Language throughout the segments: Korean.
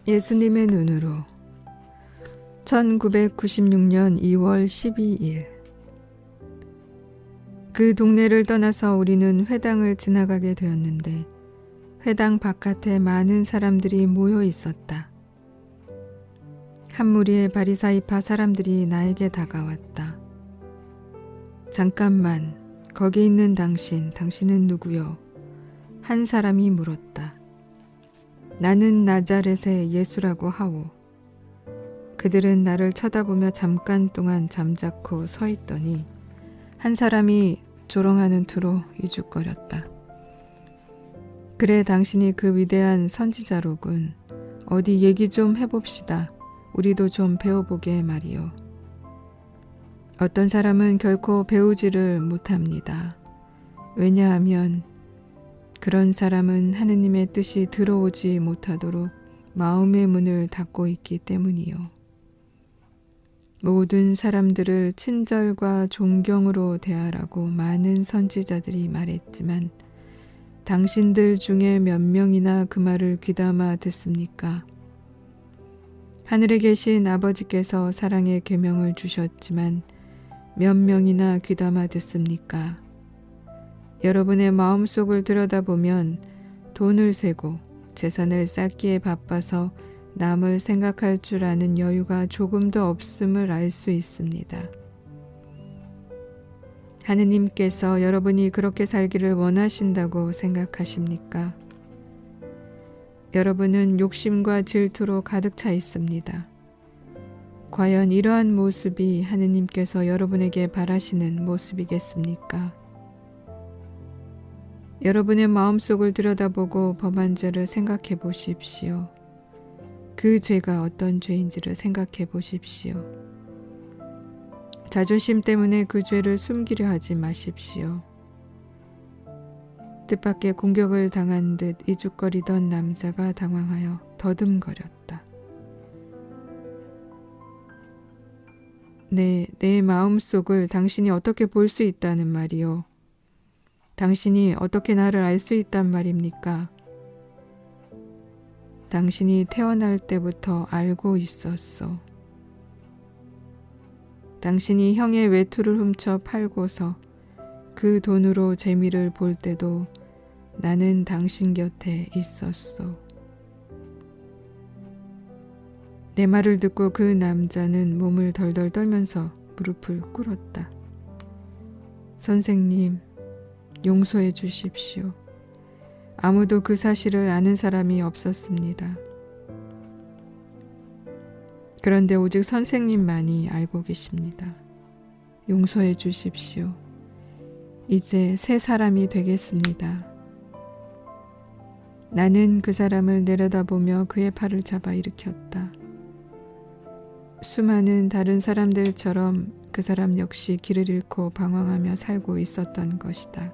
예수님의 눈으로 1996년 2월 12일 그 동네를 떠나서 우리는 회당을 지나가게 되었는데 회당 바깥에 많은 사람들이 모여 있었다. 한 무리의 바리사이파 사람들이 나에게 다가왔다. 잠깐만, 거기 있는 당신은 누구요? 한 사람이 물었다. 나는 나자렛의 예수라고 하오. 그들은 나를 쳐다보며 잠깐 동안 잠자코 서 있더니 한 사람이 조롱하는 투로 이죽거렸다. 그래, 당신이 그 위대한 선지자로군. 어디 얘기 좀 해봅시다. 우리도 좀 배워보게 말이요. 어떤 사람은 결코 배우지를 못합니다. 왜냐하면 그런 사람은 하느님의 뜻이 들어오지 못하도록 마음의 문을 닫고 있기 때문이요. 모든 사람들을 친절과 존경으로 대하라고 많은 선지자들이 말했지만 당신들 중에 몇 명이나 그 말을 귀담아 듣습니까? 하늘에 계신 아버지께서 사랑의 계명을 주셨지만 몇 명이나 귀담아 듣습니까? 여러분의 마음속을 들여다보면 돈을 세고 재산을 쌓기에 바빠서 남을 생각할 줄 아는 여유가 조금도 없음을 알 수 있습니다. 하느님께서 여러분이 그렇게 살기를 원하신다고 생각하십니까? 여러분은 욕심과 질투로 가득 차 있습니다. 과연 이러한 모습이 하느님께서 여러분에게 바라시는 모습이겠습니까? 여러분의 마음속을 들여다보고 범한 죄를 생각해 보십시오. 그 죄가 어떤 죄인지를 생각해 보십시오. 자존심 때문에 그 죄를 숨기려 하지 마십시오. 뜻밖의 공격을 당한 듯 이죽거리던 남자가 당황하여 더듬거렸다. 네, 내 마음속을 당신이 어떻게 볼 수 있다는 말이요? 당신이 어떻게 나를 알 수 있단 말입니까? 당신이 태어날 때부터 알고 있었어. 당신이 형의 외투를 훔쳐 팔고서 그 돈으로 재미를 볼 때도 나는 당신 곁에 있었어. 내 말을 듣고 그 남자는 몸을 덜덜 떨면서 무릎을 꿇었다. 선생님, 용서해 주십시오. 아무도 그 사실을 아는 사람이 없었습니다. 그런데 오직 선생님만이 알고 계십니다. 용서해 주십시오. 이제 새 사람이 되겠습니다. 나는 그 사람을 내려다보며 그의 팔을 잡아 일으켰다. 수많은 다른 사람들처럼 그 사람 역시 길을 잃고 방황하며 살고 있었던 것이다.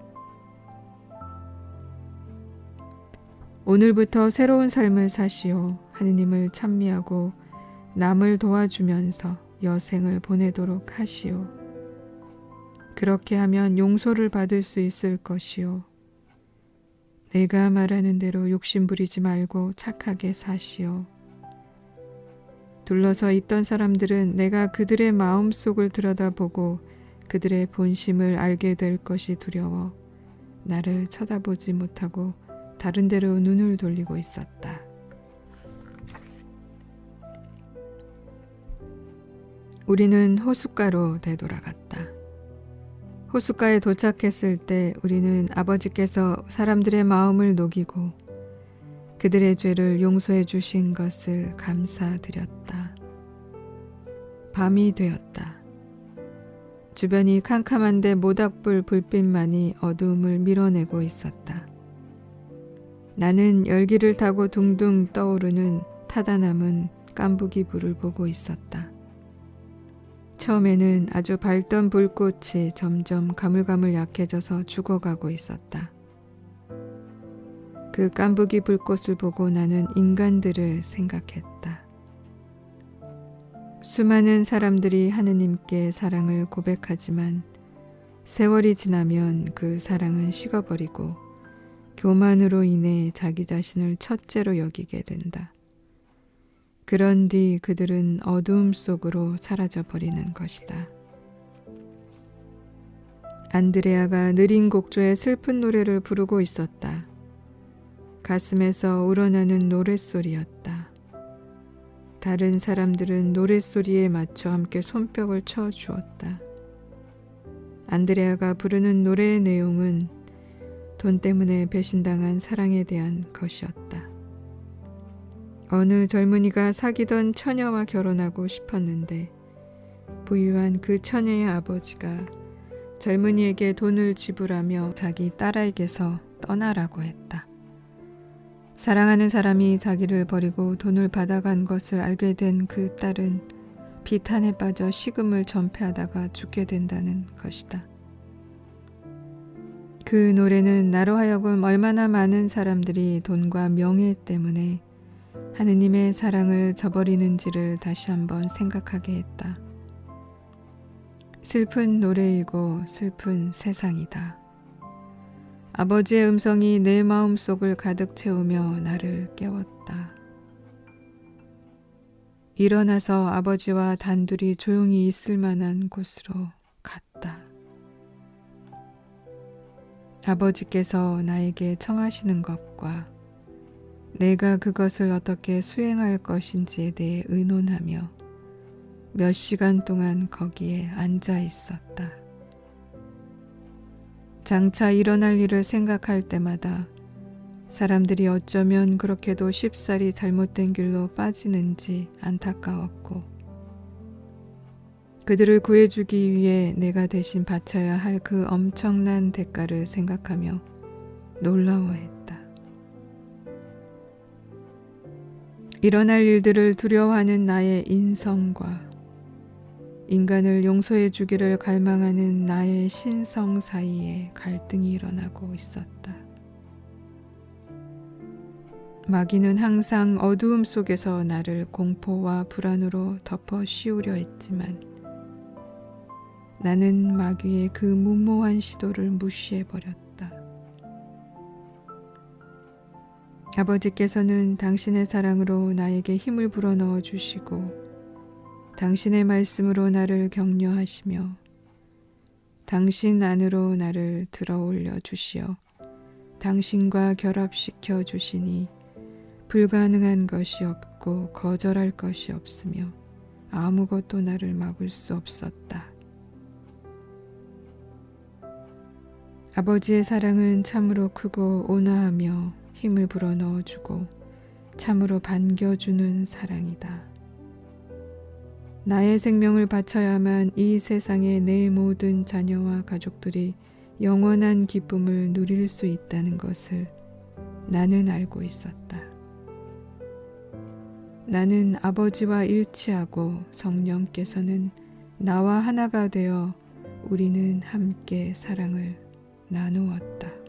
오늘부터 새로운 삶을 사시오. 하느님을 찬미하고 남을 도와주면서 여생을 보내도록 하시오. 그렇게 하면 용서를 받을 수 있을 것이오. 내가 말하는 대로 욕심 부리지 말고 착하게 사시오. 둘러서 있던 사람들은 내가 그들의 마음속을 들여다보고 그들의 본심을 알게 될 것이 두려워 나를 쳐다보지 못하고 다른 데로 눈을 돌리고 있었다. 우리는 호숫가로 되돌아갔다. 호숫가에 도착했을 때 우리는 아버지께서 사람들의 마음을 녹이고 그들의 죄를 용서해 주신 것을 감사드렸다. 밤이 되었다. 주변이 캄캄한데 모닥불 불빛만이 어두움을 밀어내고 있었다. 나는 열기를 타고 둥둥 떠오르는 타다 남은 깐부기 불을 보고 있었다. 처음에는 아주 밝던 불꽃이 점점 가물가물 약해져서 죽어가고 있었다. 그 깐부기 불꽃을 보고 나는 인간들을 생각했다. 수많은 사람들이 하느님께 사랑을 고백하지만 세월이 지나면 그 사랑은 식어버리고 교만으로 인해 자기 자신을 첫째로 여기게 된다. 그런 뒤 그들은 어두움 속으로 사라져 버리는 것이다. 안드레아가 느린 곡조의 슬픈 노래를 부르고 있었다. 가슴에서 우러나는 노랫소리였다. 다른 사람들은 노랫소리에 맞춰 함께 손뼉을 쳐 주었다. 안드레아가 부르는 노래의 내용은 돈 때문에 배신당한 사랑에 대한 것이었다. 어느 젊은이가 사귀던 처녀와 결혼하고 싶었는데 부유한 그 처녀의 아버지가 젊은이에게 돈을 지불하며 자기 딸에게서 떠나라고 했다. 사랑하는 사람이 자기를 버리고 돈을 받아간 것을 알게 된 그 딸은 비탄에 빠져 식음을 전폐하다가 죽게 된다는 것이다. 그 노래는 나로 하여금 얼마나 많은 사람들이 돈과 명예 때문에 하느님의 사랑을 저버리는지를 다시 한번 생각하게 했다. 슬픈 노래이고 슬픈 세상이다. 아버지의 음성이 내 마음속을 가득 채우며 나를 깨웠다. 일어나서 아버지와 단둘이 조용히 있을 만한 곳으로 갔다. 아버지께서 나에게 청하시는 것과 내가 그것을 어떻게 수행할 것인지에 대해 의논하며 몇 시간 동안 거기에 앉아 있었다. 장차 일어날 일을 생각할 때마다 사람들이 어쩌면 그렇게도 쉽사리 잘못된 길로 빠지는지 안타까웠고 그들을 구해주기 위해 내가 대신 바쳐야 할 그 엄청난 대가를 생각하며 놀라워했다. 일어날 일들을 두려워하는 나의 인성과 인간을 용서해 주기를 갈망하는 나의 신성 사이에 갈등이 일어나고 있었다. 마귀는 항상 어두움 속에서 나를 공포와 불안으로 덮어 씌우려 했지만 나는 마귀의 그 무모한 시도를 무시해버렸다. 아버지께서는 당신의 사랑으로 나에게 힘을 불어넣어 주시고 당신의 말씀으로 나를 격려하시며 당신 안으로 나를 들어올려 주시어 당신과 결합시켜 주시니 불가능한 것이 없고 거절할 것이 없으며 아무것도 나를 막을 수 없었다. 아버지의 사랑은 참으로 크고 온화하며 힘을 불어넣어주고 참으로 반겨주는 사랑이다. 나의 생명을 바쳐야만 이 세상의 내 모든 자녀와 가족들이 영원한 기쁨을 누릴 수 있다는 것을 나는 알고 있었다. 나는 아버지와 일치하고 성령께서는 나와 하나가 되어 우리는 함께 사랑을 나누었다.